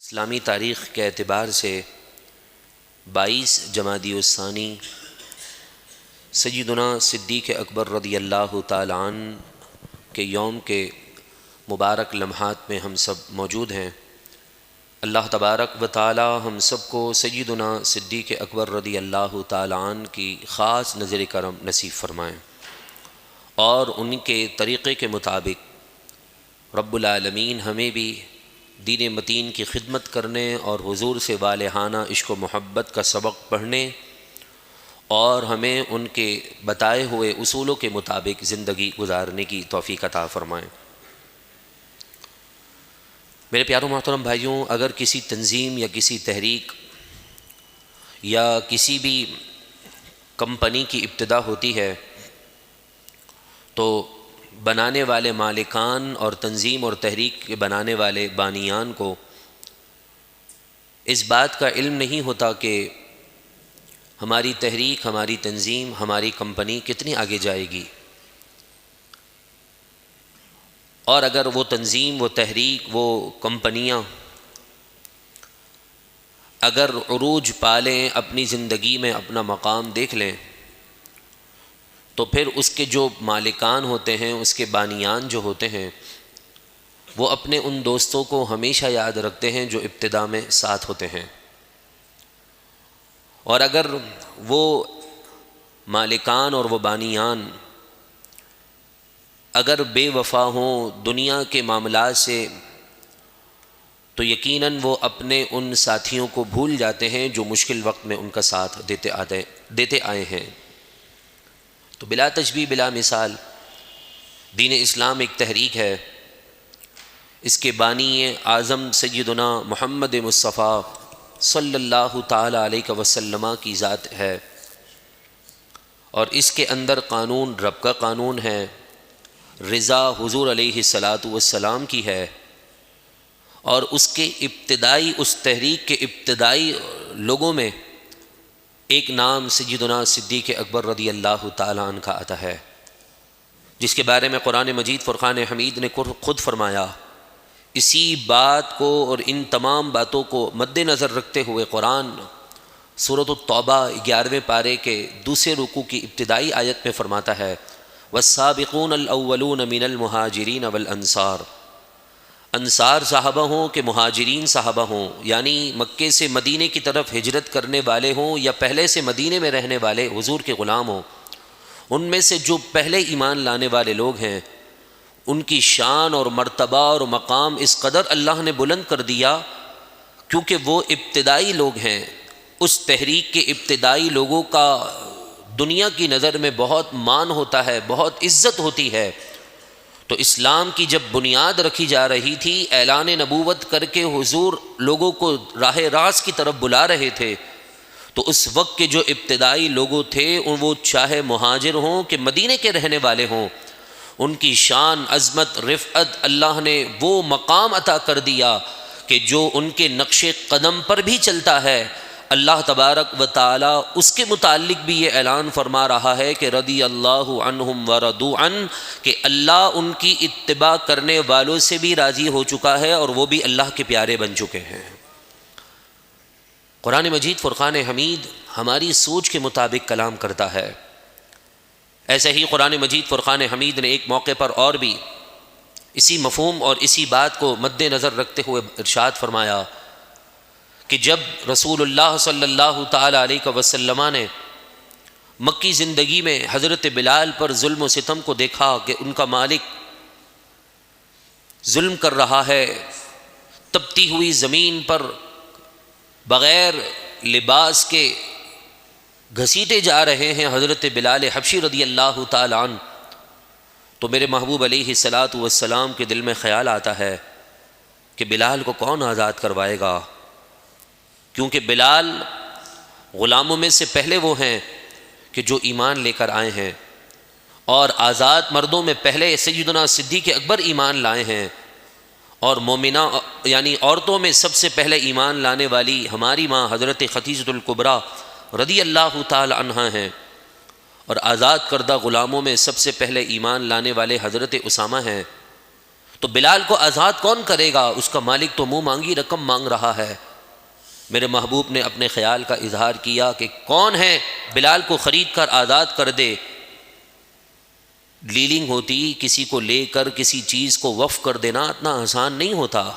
اسلامی تاریخ کے اعتبار سے 22 جمادی الثانی سیدنا صدیق اکبر رضی اللہ تعالیٰ عنہ کے یوم کے مبارک لمحات میں ہم سب موجود ہیں۔ اللہ تبارک و تعالی ہم سب کو سیدنا صدیق اکبر رضی اللہ تعالیٰ عنہ کی خاص نظر کرم نصیب فرمائیں اور ان کے طریقے کے مطابق رب العالمین ہمیں بھی دین متین کی خدمت کرنے اور حضور سے والہانہ عشق و محبت کا سبق پڑھنے اور ہمیں ان کے بتائے ہوئے اصولوں کے مطابق زندگی گزارنے کی توفیق عطا فرمائیں۔ میرے پیاروں محترم بھائیوں، اگر کسی تنظیم یا کسی تحریک یا کسی بھی کمپنی کی ابتدا ہوتی ہے تو بنانے والے مالکان اور تنظیم اور تحریک کے بنانے والے بانیان کو اس بات کا علم نہیں ہوتا کہ ہماری تحریک، ہماری تنظیم، ہماری کمپنی کتنی آگے جائے گی، اور اگر وہ تنظیم، وہ تحریک، وہ کمپنیاں اگر عروج پالیں، اپنی زندگی میں اپنا مقام دیکھ لیں، تو پھر اس کے جو مالکان ہوتے ہیں، اس کے بانیان جو ہوتے ہیں، وہ اپنے ان دوستوں کو ہمیشہ یاد رکھتے ہیں جو ابتدا میں ساتھ ہوتے ہیں، اور اگر وہ مالکان اور وہ بانیان اگر بے وفا ہوں دنیا کے معاملات سے، تو یقیناً وہ اپنے ان ساتھیوں کو بھول جاتے ہیں جو مشکل وقت میں ان کا ساتھ دیتے آئے ہیں۔ تو بلا تشبیہ بلا مثال دین اسلام ایک تحریک ہے، اس کے بانی اعظم سیدنا محمد مصطفیٰ صلی اللہ تعالی علیہ وسلم کی ذات ہے، اور اس کے اندر قانون رب کا قانون ہے، رضا حضور علیہ الصلاۃ والسلام کی ہے، اور اس کے ابتدائی، اس تحریک کے ابتدائی لوگوں میں ایک نام سیدنا صدیق اکبر رضی اللہ تعالیٰ عنہ کا آتا ہے، جس کے بارے میں قرآن مجید فرقان حمید نے خود فرمایا۔ اسی بات کو اور ان تمام باتوں کو مد نظر رکھتے ہوئے قرآن سورۃ التوبہ 11ویں پارے کے دوسرے رکوع کی ابتدائی آیت میں فرماتا ہے، والسابقون الاولون من المہاجرین والانصار، انصار صحابہ ہوں کہ مہاجرین صحابہ ہوں، یعنی مکے سے مدینے کی طرف ہجرت کرنے والے ہوں یا پہلے سے مدینے میں رہنے والے حضور کے غلام ہوں، ان میں سے جو پہلے ایمان لانے والے لوگ ہیں، ان کی شان اور مرتبہ اور مقام اس قدر اللہ نے بلند کر دیا کیونکہ وہ ابتدائی لوگ ہیں۔ اس تحریک کے ابتدائی لوگوں کا دنیا کی نظر میں بہت مان ہوتا ہے، بہت عزت ہوتی ہے۔ تو اسلام کی جب بنیاد رکھی جا رہی تھی، اعلان نبوت کر کے حضور لوگوں کو راہ راست کی طرف بلا رہے تھے، تو اس وقت کے جو ابتدائی لوگوں تھے، وہ چاہے مہاجر ہوں کہ مدینے کے رہنے والے ہوں، ان کی شان، عظمت، رفعت اللہ نے وہ مقام عطا کر دیا کہ جو ان کے نقش قدم پر بھی چلتا ہے، اللہ تبارک و تعالی اس کے متعلق بھی یہ اعلان فرما رہا ہے کہ رضی اللہ عنہم ورضوا عنہ، کہ اللہ ان کی اتباع کرنے والوں سے بھی راضی ہو چکا ہے اور وہ بھی اللہ کے پیارے بن چکے ہیں۔ قرآن مجید فرقان حمید ہماری سوچ کے مطابق کلام کرتا ہے۔ ایسے ہی قرآن مجید فرقان حمید نے ایک موقع پر اور بھی اسی مفہوم اور اسی بات کو مد نظر رکھتے ہوئے ارشاد فرمایا کہ جب رسول اللہ صلی اللہ تعالی علیہ وسلم نے مکی زندگی میں حضرت بلال پر ظلم و ستم کو دیکھا کہ ان کا مالک ظلم کر رہا ہے، تپتی ہوئی زمین پر بغیر لباس کے گھسیٹے جا رہے ہیں حضرت بلال حبشی رضی اللہ تعالی عنہ، تو میرے محبوب علیہ الصلاۃ والسلام کے دل میں خیال آتا ہے کہ بلال کو کون آزاد کروائے گا، کیونکہ بلال غلاموں میں سے پہلے وہ ہیں کہ جو ایمان لے کر آئے ہیں، اور آزاد مردوں میں پہلے سیدنا صدیق اکبر ایمان لائے ہیں، اور مومنہ یعنی عورتوں میں سب سے پہلے ایمان لانے والی ہماری ماں حضرت خدیجہ الکبریٰ رضی اللہ تعالی عنہ ہیں، اور آزاد کردہ غلاموں میں سب سے پہلے ایمان لانے والے حضرت اسامہ ہیں۔ تو بلال کو آزاد کون کرے گا؟ اس کا مالک تو منہ مانگی رقم مانگ رہا ہے۔ میرے محبوب نے اپنے خیال کا اظہار کیا کہ کون ہے بلال کو خرید کر آزاد کر دے۔ ڈیلنگ ہوتی، کسی کو لے کر کسی چیز کو وقف کر دینا اتنا آسان نہیں ہوتا۔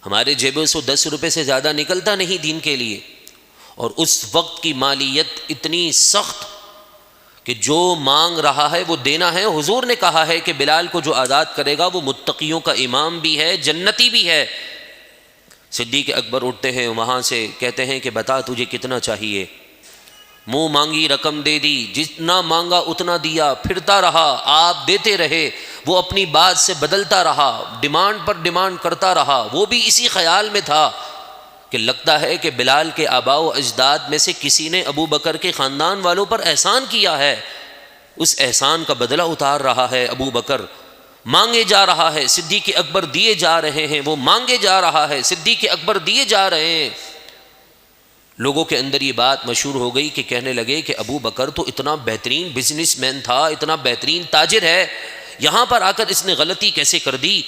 ہمارے جیبوں سے 10 روپے سے زیادہ نکلتا نہیں دین کے لیے، اور اس وقت کی مالیت اتنی سخت کہ جو مانگ رہا ہے وہ دینا ہے۔ حضور نے کہا ہے کہ بلال کو جو آزاد کرے گا وہ متقیوں کا امام بھی ہے، جنتی بھی ہے۔ صدیق اکبر اٹھتے ہیں وہاں سے، کہتے ہیں کہ بتا تجھے کتنا چاہیے؟ منہ مانگی رقم دے دی، جتنا مانگا اتنا دیا، پھرتا رہا، آپ دیتے رہے، وہ اپنی بات سے بدلتا رہا، ڈیمانڈ پر ڈیمانڈ کرتا رہا۔ وہ بھی اسی خیال میں تھا کہ لگتا ہے کہ بلال کے آباء و اجداد میں سے کسی نے ابو بکر کے خاندان والوں پر احسان کیا ہے، اس احسان کا بدلہ اتار رہا ہے ابو بکر۔ مانگے جا رہا ہے، صدیق اکبر دیے جا رہے ہیں، وہ مانگے جا رہا ہے، صدیق اکبر دیے جا رہے ہیں۔ لوگوں کے اندر یہ بات مشہور ہو گئی کہ کہنے لگے کہ ابو بکر تو اتنا بہترین بزنس مین تھا، اتنا بہترین تاجر ہے، یہاں پر آ کر اس نے غلطی کیسے کر دی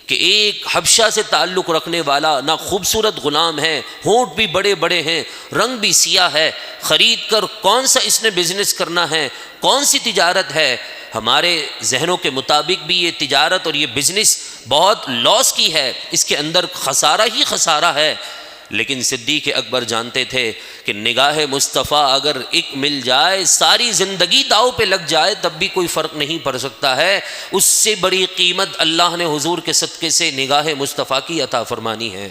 کہ ایک حبشہ سے تعلق رکھنے والا نہ خوبصورت غلام ہے، ہونٹ بھی بڑے بڑے ہیں، رنگ بھی سیاہ ہے، خرید کر کون سا اس نے بزنس کرنا ہے، کون سی تجارت ہے؟ ہمارے ذہنوں کے مطابق بھی یہ تجارت اور یہ بزنس بہت لاس کی ہے، اس کے اندر خسارہ ہی خسارہ ہے۔ لیکن صدیق اکبر جانتے تھے کہ نگاہ مصطفیٰ اگر ایک مل جائے، ساری زندگی داؤ پہ لگ جائے، تب بھی کوئی فرق نہیں پڑ سکتا ہے۔ اس سے بڑی قیمت اللہ نے حضور کے صدقے سے نگاہ مصطفیٰ کی عطا فرمانی ہے۔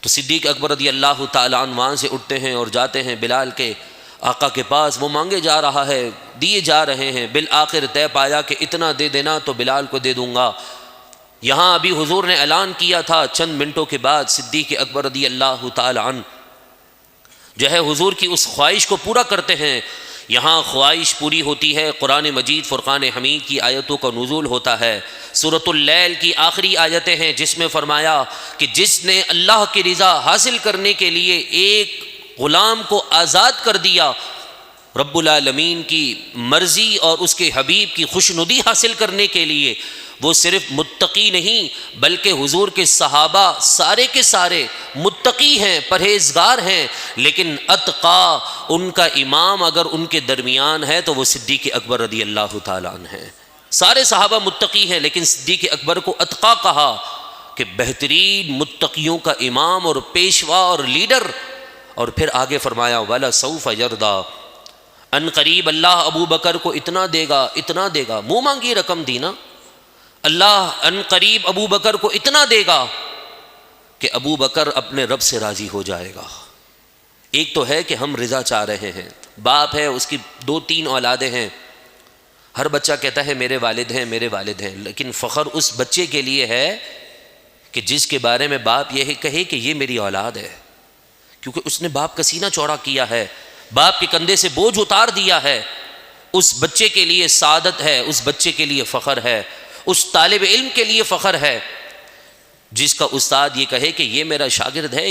تو صدیق اکبر رضی اللہ تعالیٰ عنہ وہاں سے اٹھتے ہیں اور جاتے ہیں بلال کے آقا کے پاس۔ وہ مانگے جا رہا ہے، دیے جا رہے ہیں، بالآخر طے پایا کہ اتنا دے دینا تو بلال کو دے دوں گا۔ یہاں ابھی حضور نے اعلان کیا تھا، چند منٹوں کے بعد صدیق اکبر رضی اللہ تعالی عنہ جو ہے حضور کی اس خواہش کو پورا کرتے ہیں۔ یہاں خواہش پوری ہوتی ہے، قرآن مجید فرقان حمید کی آیتوں کا نزول ہوتا ہے۔ سورۃ اللیل کی آخری آیتیں ہیں جس میں فرمایا کہ جس نے اللہ کی رضا حاصل کرنے کے لیے ایک غلام کو آزاد کر دیا، رب العالمین کی مرضی اور اس کے حبیب کی خوشنودی حاصل کرنے کے لیے، وہ صرف متقی نہیں بلکہ حضور کے صحابہ سارے کے سارے متقی ہیں، پرہیزگار ہیں، لیکن اتقا ان کا امام اگر ان کے درمیان ہے تو وہ صدیق اکبر رضی اللہ تعالیٰ عنہ ہیں۔ سارے صحابہ متقی ہیں لیکن صدیق اکبر کو اتقا کہا کہ بہترین متقیوں کا امام اور پیشوا اور لیڈر۔ اور پھر آگے فرمایا وَلَسَوْفَ يَرْضَىٰ، ان قریب اللہ ابو بکر کو اتنا دے گا، اتنا دے گا، منہ مانگی رقم دینا، اللہ ان قریب ابو بکر کو اتنا دے گا کہ ابو بکر اپنے رب سے راضی ہو جائے گا۔ ایک تو ہے کہ ہم رضا چاہ رہے ہیں، باپ ہے، اس کی 2-3 اولادیں ہیں، ہر بچہ کہتا ہے میرے والد ہیں، میرے والد ہیں، لیکن فخر اس بچے کے لیے ہے کہ جس کے بارے میں باپ یہ کہے کہ یہ میری اولاد ہے، کیونکہ اس نے باپ کا سینہ چوڑا کیا ہے، باپ کے کندھے سے بوجھ اتار دیا ہے۔ اس بچے کے لیے سعادت ہے، اس بچے کے لیے فخر ہے، اس طالب علم کے لیے فخر ہے جس کا استاد یہ کہے کہ یہ میرا شاگرد ہے،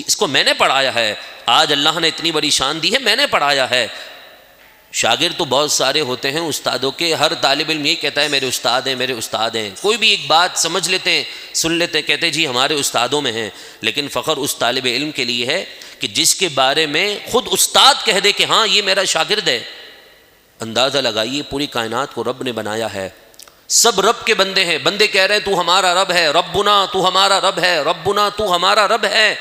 اس کو میں نے پڑھایا ہے، آج اللہ نے اتنی بڑی شان دی ہے، میں نے پڑھایا ہے۔ شاگرد تو بہت سارے ہوتے ہیں استادوں کے، ہر طالب علم یہ کہتا ہے میرے استاد ہیں، میرے استاد ہیں، کوئی بھی ایک بات سمجھ لیتے ہیں، سن لیتے ہیں، کہتے ہیں جی ہمارے استادوں میں ہیں، لیکن فخر اس طالب علم کے لیے ہے کہ جس کے بارے میں خود استاد کہہ دے کہ ہاں یہ میرا شاگرد ہے۔ اندازہ لگائیے پوری کائنات کو رب نے بنایا ہے، سب رب کے بندے ہیں، بندے کہہ رہے ہیں تو ہمارا رب ہے، ربنا تو ہمارا رب ہے، ربنا تو ہمارا رب ہے،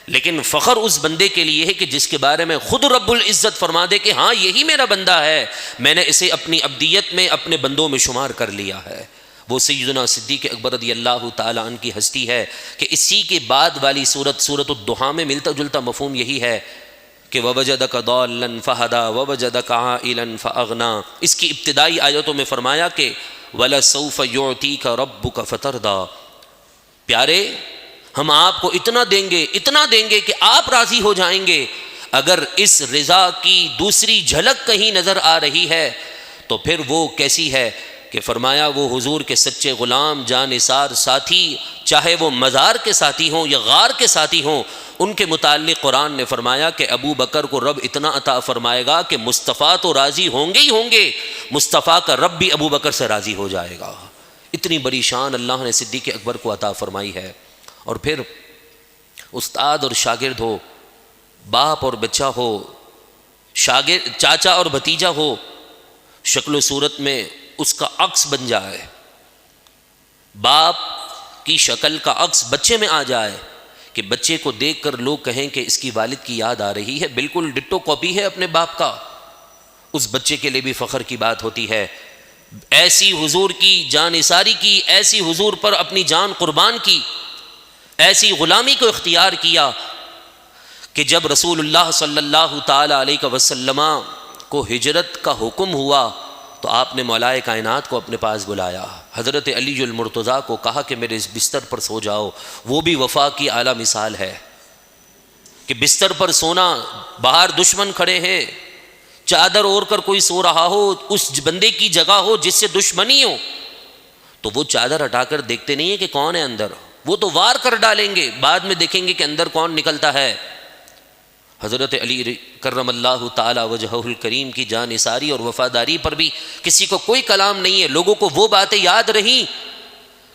لیکن فخر اس بندے کے لیے ہے کہ جس کے بارے میں خود رب العزت فرما دے کہ ہاں یہی میرا بندہ ہے، میں نے اسے اپنی عبدیت میں اپنے بندوں میں شمار کر لیا ہے۔ وہ سیدنا صدیق اکبر رضی اللہ تعالیٰ عنہ کی ہستی ہے کہ اسی کے بعد والی سورۃ الضحیٰ میں ملتا جلتا مفہوم یہی ہے کہ وَوَجَدَكَ ضَالًّا فَهَدَىٰ وَوَجَدَكَ عَائِلًا فَأَغْنَىٰ۔ اس کی ابتدائی آیتوں میں فرمایا کہ وَلَسَوْفَ يُعْطِيكَ رَبُّكَ فَتَرْضَىٰ، پیارے ہم آپ کو اتنا دیں گے کہ آپ راضی ہو جائیں گے۔ اگر اس رضا کی دوسری جھلک کہیں نظر آ رہی ہے تو پھر وہ کیسی ہے کہ فرمایا وہ حضور کے سچے غلام جانثار ساتھی، چاہے وہ مزار کے ساتھی ہوں یا غار کے ساتھی ہوں، ان کے متعلق قرآن نے فرمایا کہ ابو بکر کو رب اتنا عطا فرمائے گا کہ مصطفیٰ تو راضی ہوں گے ہی ہوں گے، مصطفیٰ کا رب بھی ابو بکر سے راضی ہو جائے گا۔ اتنی بڑی شان اللہ نے صدیق اکبر کو عطا فرمائی ہے۔ اور پھر استاد اور شاگرد ہو، باپ اور بچہ ہو، شاگرد چاچا اور بھتیجا ہو، شکل و صورت میں اس کا عکس بن جائے، باپ کی شکل کا عکس بچے میں آ جائے کہ بچے کو دیکھ کر لوگ کہیں کہ اس کی والد کی یاد آ رہی ہے، بالکل ڈٹو کاپی ہے اپنے باپ کا، اس بچے کے لیے بھی فخر کی بات ہوتی ہے۔ ایسی حضور کی جان نثاری کی، ایسی حضور پر اپنی جان قربان کی، ایسی غلامی کو اختیار کیا کہ جب رسول اللہ صلی اللہ تعالی علیہ وسلم کو ہجرت کا حکم ہوا تو آپ نے مولا کائنات کو اپنے پاس بلایا، حضرت علی المرتضیٰ کو کہا کہ میرے اس بستر پر سو جاؤ۔ وہ بھی وفا کی اعلیٰ مثال ہے کہ بستر پر سونا، باہر دشمن کھڑے ہیں، چادر اوڑھ کر کوئی سو رہا ہو، اس بندے کی جگہ ہو جس سے دشمنی ہو تو وہ چادر ہٹا کر دیکھتے نہیں ہیں کہ کون ہے اندر، وہ تو وار کر ڈالیں گے، بعد میں دیکھیں گے کہ اندر کون نکلتا ہے۔ حضرت علی کرم اللہ تعالی وجہہ الکریم کی جان نثاری اور وفاداری پر بھی کسی کو کوئی کلام نہیں ہے۔ لوگوں کو وہ باتیں یاد رہیں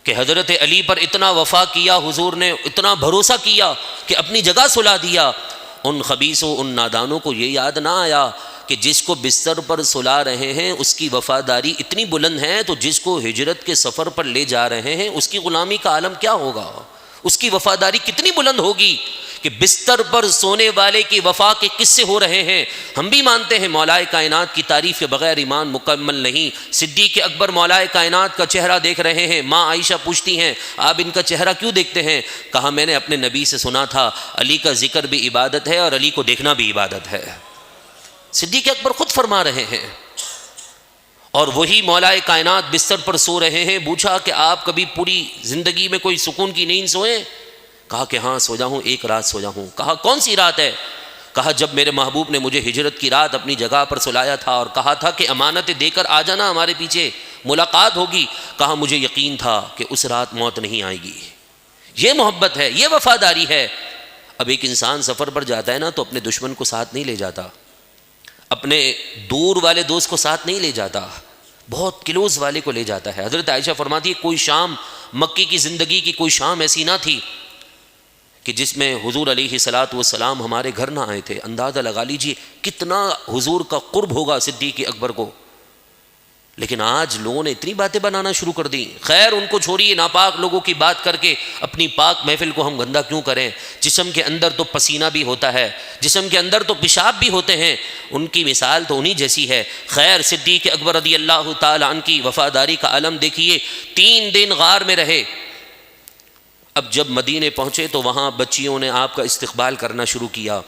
کہ حضرت علی پر اتنا وفا کیا حضور نے، اتنا بھروسہ کیا کہ اپنی جگہ سلا دیا۔ ان خبیثوں، ان نادانوں کو یہ یاد نہ آیا کہ جس کو بستر پر سلا رہے ہیں اس کی وفاداری اتنی بلند ہے تو جس کو ہجرت کے سفر پر لے جا رہے ہیں اس کی غلامی کا عالم کیا ہوگا، اس کی وفاداری کتنی بلند ہوگی کہ بستر پر سونے والے کی وفا کے قصے ہو رہے ہیں۔ ہم بھی مانتے ہیں مولا کائنات کی تعریف کے بغیر ایمان مکمل نہیں۔ صدیق اکبر مولا کائنات کا چہرہ دیکھ رہے ہیں، ماں عائشہ پوچھتی ہیں آپ ان کا چہرہ کیوں دیکھتے ہیں؟ کہا میں نے اپنے نبی سے سنا تھا علی کا ذکر بھی عبادت ہے اور علی کو دیکھنا بھی عبادت ہے۔ صدیق اکبر خود فرما رہے ہیں، اور وہی مولا کائنات بستر پر سو رہے ہیں۔ پوچھا کہ آپ کبھی پوری زندگی میں کوئی سکون کی نیند سوئے؟ کہا کہ ہاں سویا ہوں، ایک رات سویا ہوں۔ کہا کون سی رات ہے؟ کہا جب میرے محبوب نے مجھے ہجرت کی رات اپنی جگہ پر سلایا تھا اور کہا تھا کہ امانت دے کر آ جانا، ہمارے پیچھے ملاقات ہوگی۔ کہا مجھے یقین تھا کہ اس رات موت نہیں آئے گی۔ یہ محبت ہے، یہ وفاداری ہے۔ اب ایک انسان سفر پر جاتا ہے نا تو اپنے دشمن کو ساتھ نہیں لے جاتا، اپنے دور والے دوست کو ساتھ نہیں لے جاتا، بہت کلوز والے کو لے جاتا ہے۔ حضرت عائشہ فرماتی ہے کوئی شام، مکی کی زندگی کی کوئی شام ایسی نہ تھی کہ جس میں حضور علیہ الصلاۃ والسلام ہمارے گھر نہ آئے تھے۔ اندازہ لگا لیجیے کتنا حضور کا قرب ہوگا صدیق اکبر کو۔ لیکن آج لوگوں نے اتنی باتیں بنانا شروع کر دی۔ خیر ان کو چھوڑیے، ناپاک لوگوں کی بات کر کے اپنی پاک محفل کو ہم گندہ کیوں کریں؟ جسم کے اندر تو پسینہ بھی ہوتا ہے، جسم کے اندر تو پیشاب بھی ہوتے ہیں، ان کی مثال تو انہی جیسی ہے۔ خیر صدیق اکبر رضی اللہ تعالی عنہ کی وفاداری کا علم دیکھیے، 3 دن غار میں رہے۔ اب جب مدینے پہنچے تو وہاں بچیوں نے آپ کا استقبال کرنا شروع کیا۔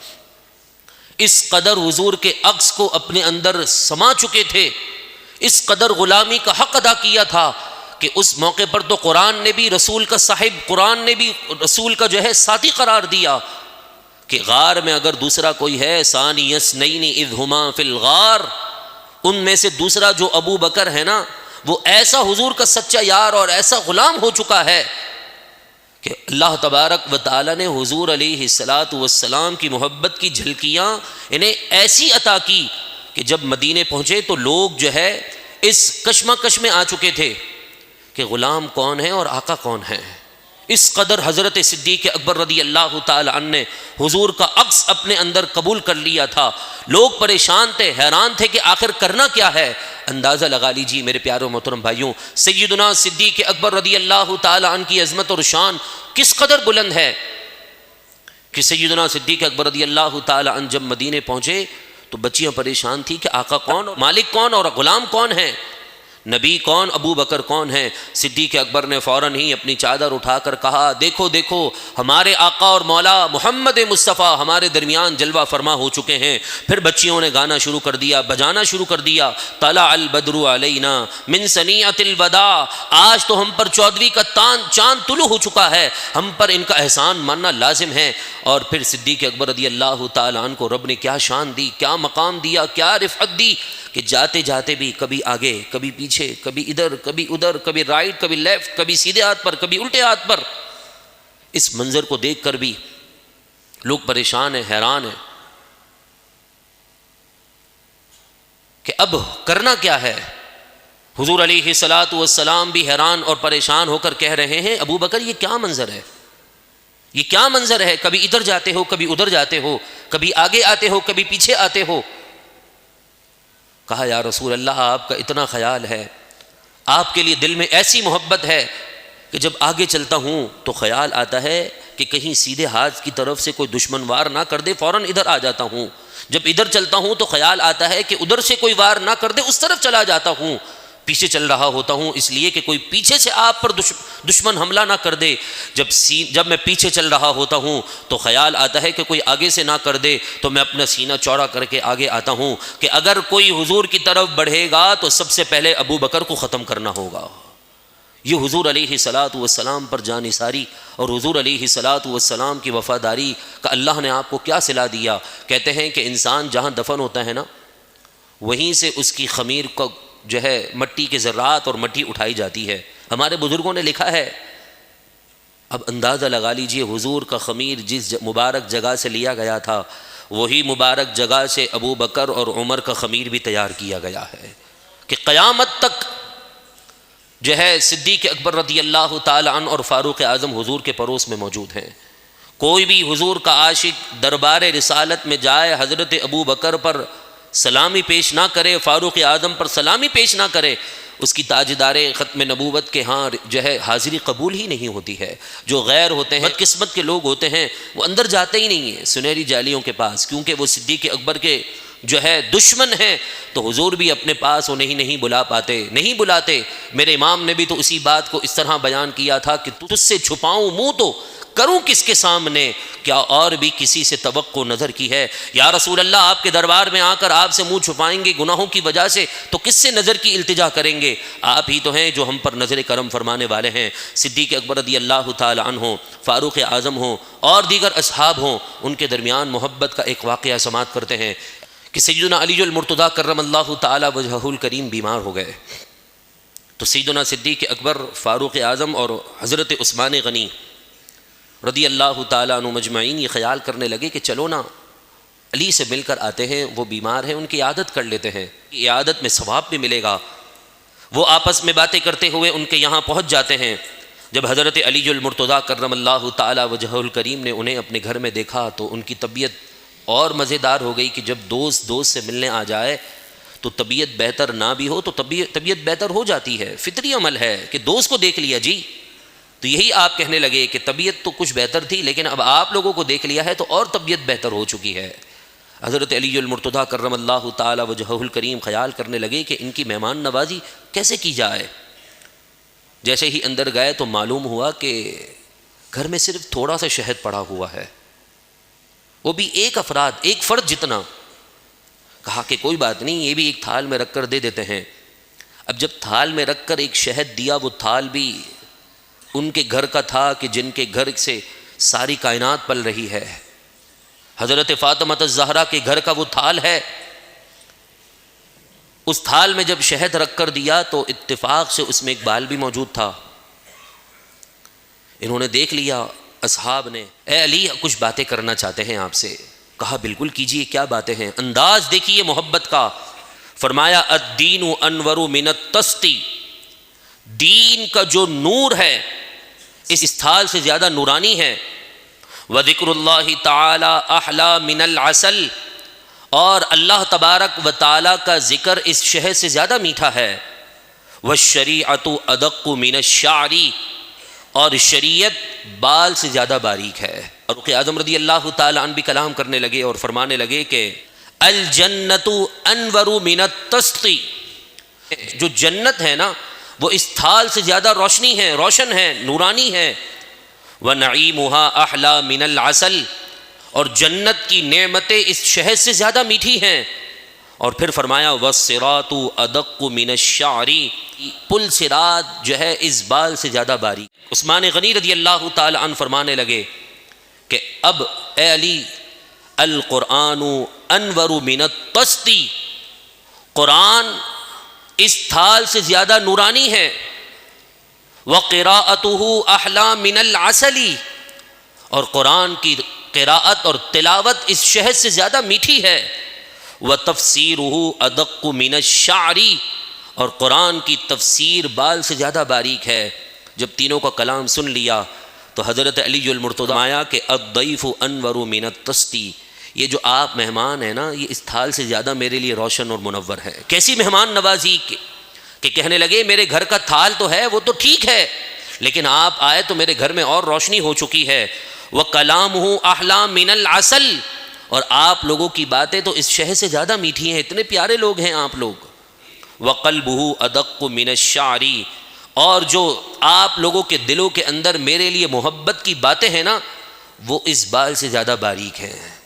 اس قدر حضور کے عکس کو اپنے اندر سما چکے تھے، اس قدر غلامی کا حق ادا کیا تھا کہ اس موقع پر تو قرآن نے بھی رسول کا صاحب، قرآن نے بھی رسول کا جو ہے ساتھی قرار دیا کہ غار میں اگر دوسرا کوئی ہے، ثانی اثنین اذ ہما فی الغار، ان میں سے دوسرا جو ابو بکر ہے نا، وہ ایسا حضور کا سچا یار اور ایسا غلام ہو چکا ہے کہ اللہ تبارک و تعالی نے حضور علیہ الصلاۃ والسلام کی محبت کی جھلکیاں انہیں ایسی عطا کی کہ جب مدینے پہنچے تو لوگ جو ہے اس کشمکش میں آ چکے تھے کہ غلام کون ہے اور آقا کون ہے۔ اس قدر حضرت صدیق اکبر رضی اللہ تعالی عنہ نے حضور کا عکس اپنے اندر قبول کر لیا تھا۔ لوگ پریشان تھے، حیران تھے کہ آخر کرنا کیا ہے۔ اندازہ لگا لیجیے میرے پیارے و محترم بھائیوں، سیدنا صدیق اکبر رضی اللہ تعالی عنہ کی عظمت اور شان کس قدر بلند ہے کہ سیدنا صدیق اکبر رضی اللہ تعالی عنہ جب مدینے پہنچے تو بچیاں پریشان تھیں کہ آقا کون، مالک کون اور غلام کون ہے، نبی کون، ابو بکر کون ہے۔ صدیق اکبر نے فوراً ہی اپنی چادر اٹھا کر کہا دیکھو دیکھو ہمارے آقا اور مولا محمد مصطفیٰ ہمارے درمیان جلوہ فرما ہو چکے ہیں۔ پھر بچیوں نے گانا شروع کر دیا، بجانا شروع کر دیا، طلع البدر علینا من ثنیۃ الوداع، آج تو ہم پر 14ویں کا چاند طلوع ہو چکا ہے، ہم پر ان کا احسان ماننا لازم ہے۔ اور پھر صدیق اکبر رضی اللہ تعالیٰ عنہ کو رب نے کیا شان دی، کیا مقام دیا، کیا رفعت دی کہ جاتے جاتے بھی کبھی آگے کبھی پیچھے، کبھی ادھر کبھی ادھر، کبھی رائٹ کبھی لیفٹ، کبھی سیدھے ہاتھ پر کبھی الٹے ہاتھ پر۔ اس منظر کو دیکھ کر بھی لوگ پریشان ہیں، حیران ہیں کہ اب کرنا کیا ہے۔ حضور علیہ الصلاۃ والسلام بھی حیران اور پریشان ہو کر کہہ رہے ہیں ابو بکر یہ کیا منظر ہے، یہ کیا منظر ہے، کبھی ادھر جاتے ہو کبھی ادھر جاتے ہو، کبھی آگے آتے ہو کبھی پیچھے آتے ہو۔ کہا یا رسول اللہ آپ کا اتنا خیال ہے، آپ کے لیے دل میں ایسی محبت ہے کہ جب آگے چلتا ہوں تو خیال آتا ہے کہ کہیں سیدھے ہاتھ کی طرف سے کوئی دشمن وار نہ کر دے، فوراً ادھر آ جاتا ہوں۔ جب ادھر چلتا ہوں تو خیال آتا ہے کہ ادھر سے کوئی وار نہ کر دے، اس طرف چلا جاتا ہوں۔ پیچھے چل رہا ہوتا ہوں اس لیے کہ کوئی پیچھے سے آپ پر دشمن حملہ نہ کر دے۔ جب میں پیچھے چل رہا ہوتا ہوں تو خیال آتا ہے کہ کوئی آگے سے نہ کر دے، تو میں اپنا سینہ چوڑا کر کے آگے آتا ہوں کہ اگر کوئی حضور کی طرف بڑھے گا تو سب سے پہلے ابو بکر کو ختم کرنا ہوگا۔ یہ حضور علیہ الصلاۃ والسلام پر جانثاری اور حضور علیہ الصلاۃ والسلام کی وفاداری کا اللہ نے آپ کو کیا صلہ دیا۔ کہتے ہیں کہ انسان جہاں دفن ہوتا ہے نا، وہیں سے اس کی خمیر کو جو ہے مٹی کے ذرات اور مٹی اٹھائی جاتی ہے۔ ہمارے بزرگوں نے لکھا ہے، اب اندازہ لگا لیجئے حضور کا خمیر جس مبارک جگہ سے لیا گیا تھا، وہی مبارک جگہ سے ابو بکر اور عمر کا خمیر بھی تیار کیا گیا ہے کہ قیامت تک جو ہے صدیق اکبر رضی اللہ تعالی عنہ اور فاروق اعظم حضور کے پڑوس میں موجود ہیں۔ کوئی بھی حضور کا عاشق دربار رسالت میں جائے، حضرت ابو بکر پر سلامی پیش نہ کرے، فاروق اعظم پر سلامی پیش نہ کرے، اس کی تاجدار ختم نبوت کے ہاں جو ہے حاضری قبول ہی نہیں ہوتی ہے۔ جو غیر ہوتے ہیں، بدقسمت کے لوگ ہوتے ہیں، وہ اندر جاتے ہی نہیں ہیں سنہری جالیوں کے پاس، کیونکہ وہ صدیق اکبر کے جو ہے دشمن ہیں۔ تو حضور بھی اپنے پاس وہ نہیں بلا پاتے، نہیں بلاتے۔ میرے امام نے بھی تو اسی بات کو اس طرح بیان کیا تھا کہ تجھ سے چھپاؤں منہ تو کروں کس کے سامنے، کیا اور بھی کسی سے توقع نظر کی ہے۔ یا رسول اللہ آپ کے دربار میں آ کر آپ سے منہ چھپائیں گے گناہوں کی وجہ سے تو کس سے نظر کی التجا کریں گے؟ آپ ہی تو ہیں جو ہم پر نظر کرم فرمانے والے ہیں۔ صدیق اکبر رضی اللہ تعالی عنہ ہوں، فاروق اعظم ہوں اور دیگر اصحاب ہوں، ان کے درمیان محبت کا ایک واقعہ سماعت کرتے ہیں کہ سیدنا علی المرتضیٰ کرم اللہ تعالی وجہہ الکریم بیمار ہو گئے، تو سیدنا صدیق اکبر، فاروق اعظم اور حضرت عثمان غنی رضی اللہ تعالیٰ عنہ مجمعین یہ خیال کرنے لگے کہ چلو نا علی سے مل کر آتے ہیں، وہ بیمار ہیں، ان کی عیادت کر لیتے ہیں، عیادت میں ثواب بھی ملے گا۔ وہ آپس میں باتیں کرتے ہوئے ان کے یہاں پہنچ جاتے ہیں۔ جب حضرت علی المرتضیٰ کرم اللہ تعالیٰ وجہہ الکریم نے انہیں اپنے گھر میں دیکھا تو ان کی طبیعت اور مزیدار ہو گئی کہ جب دوست سے ملنے آ جائے تو طبیعت بہتر نہ بھی ہو تو طبیعت بہتر ہو جاتی ہے، فطری عمل ہے کہ دوست کو دیکھ لیا جی، تو یہی آپ کہنے لگے کہ طبیعت تو کچھ بہتر تھی لیکن اب آپ لوگوں کو دیکھ لیا ہے تو اور طبیعت بہتر ہو چکی ہے۔ حضرت علی المرتضیٰ کرم اللہ تعالی وجہہ الکریم خیال کرنے لگے کہ ان کی مہمان نوازی کیسے کی جائے۔ جیسے ہی اندر گئے تو معلوم ہوا کہ گھر میں صرف تھوڑا سا شہد پڑا ہوا ہے، وہ بھی ایک فرد جتنا۔ کہا کہ کوئی بات نہیں، یہ بھی ایک تھال میں رکھ کر دے دیتے ہیں۔ اب جب تھال میں رکھ کر ایک شہد دیا، وہ تھال بھی ان کے گھر کا تھا کہ جن کے گھر سے ساری کائنات پل رہی ہے، حضرت فاطمہ الزہرا کے گھر کا وہ تھال ہے۔ اس تھال میں جب شہد رکھ کر دیا تو اتفاق سے اس میں ایک بال بھی موجود تھا۔ انہوں نے دیکھ لیا اصحاب نے، اے علی کچھ باتیں کرنا چاہتے ہیں آپ سے۔ کہا بالکل کیجئے، کیا باتیں ہیں؟ انداز دیکھیے محبت کا۔ فرمایا الدین انور من التستی، دین کا جو نور ہے اس تھال سے زیادہ نورانی ہے۔ وذکر اللہ تعالی احلی من العسل، اور اللہ تبارک و تعالی کا ذکر اس شہد سے زیادہ میٹھا ہے۔ والشریعۃ ادق من الشعر، اور شریعت بال سے زیادہ باریک ہے۔ فاروق اعظم رضی اللہ تعالی عنہ بھی کلام کرنے لگے اور فرمانے لگے کہ الجنت انور من التستی، جو جنت ہے نا وہ اس تھال سے زیادہ روشنی ہے، روشن ہے، نورانی ہے۔ وَنَعِيمُهَا أَحْلَى مِنَ الْعَسَلِ، اور جنت کی نعمتیں اس شہد سے زیادہ میٹھی ہیں۔ اور پھر فرمایا وَالصِّرَاطُ أَدَقُّ مِنَ الشَّعْرِ، پل صراط جو ہے اس بال سے زیادہ باریک۔ عثمان غنی رضی اللہ تعالی عنہ فرمانے لگے کہ اب اے علی القرآن انور من التستی، قرآن اس تھال سے زیادہ نورانی ہے۔ وَقِرَاءَتُهُ أَحْلَى مِنَ الْعَسَلِ، اور قرآن کی قراءت اور تلاوت اس شہد سے زیادہ میٹھی ہے۔ وَتَفْسِيرُهُ أَدَقُّ مِنَ الشَّعْرِ، اور قرآن کی تفسیر بال سے زیادہ باریک ہے۔ جب تینوں کا کلام سن لیا تو حضرت علی المرتضیٰ آیا کہ الضیف انور من الطستی، یہ جو آپ مہمان ہیں نا، یہ اس تھال سے زیادہ میرے لیے روشن اور منور ہے۔ کیسی مہمان نوازی کہ کہنے لگے میرے گھر کا تھال تو ہے، وہ تو ٹھیک ہے، لیکن آپ آئے تو میرے گھر میں اور روشنی ہو چکی ہے۔ وَكَلَامُهُ أَحْلَىٰ مِنَ الْعَسَلِ، اور آپ لوگوں کی باتیں تو اس شہد سے زیادہ میٹھی ہیں، اتنے پیارے لوگ ہیں آپ لوگ۔ وَقَلْبُهُ أَدَقُّ مِنَ الشَّعْرِ، اور جو آپ لوگوں کے دلوں کے اندر میرے لیے محبت کی باتیں ہیں نا، وہ اس بال سے زیادہ باریک ہیں۔